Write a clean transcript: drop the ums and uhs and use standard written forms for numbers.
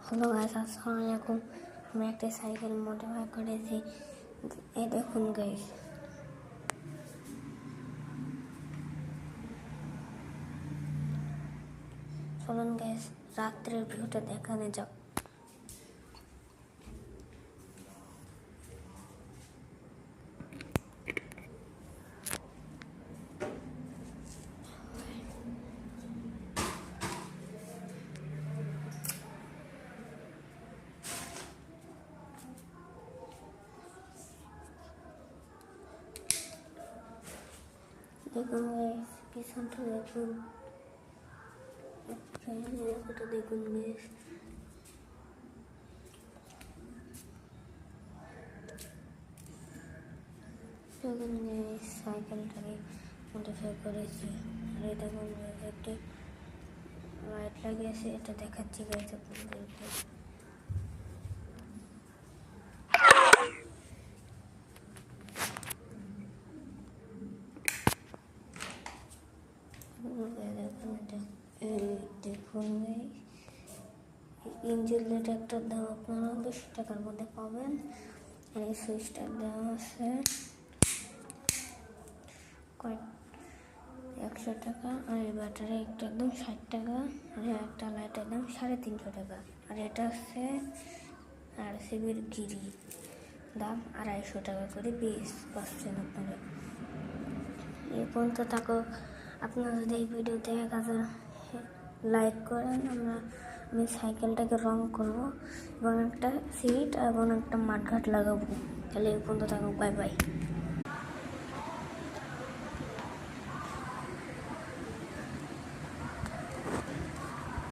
Hello guys, আসসালামু আলাইকুম। আমি একটা সাইকেল মডিফাই করেছি। এই দেখুন গাইস, চলুন গাইস রাত্রের ভিউটা দেখানো যাক। দেখুন গাইস, পিছনটা দেখুন, ফটোটা দেখুন গাইস। দেখুন গাইস, সাইকেলটাকে মডিফাই করেছি। আর এই দেখুন গাইস, একটি লাইট লাগিয়েছে, এটা দেখাচ্ছি গাইস আপনাদেরকে। দেখুন ইঞ্জিন লাইট একটার দাম আপনারা 200 টাকার মধ্যে পাবেন। আর এই সুইচটার দাম আছে 100 টাকা। আর এই ব্যাটারি একটার দাম 60 টাকা। আর একটা লাইটের দাম 350 টাকা। আর এটা হচ্ছে RCBর গিরি, দাম 250 টাকা করে পিস পাচ্ছেন আপনারা। এই পর্যন্ত থাকুক। আপনারা যদি এই ভিডিও দেখে কাজে লাইক করেন, আমি সাইকেলটাকে রং করব এবং একটা সিট এবং একটা মাঠঘাট লাগাবো। তাহলে এই পর্যন্ত থাকুক। Bye bye.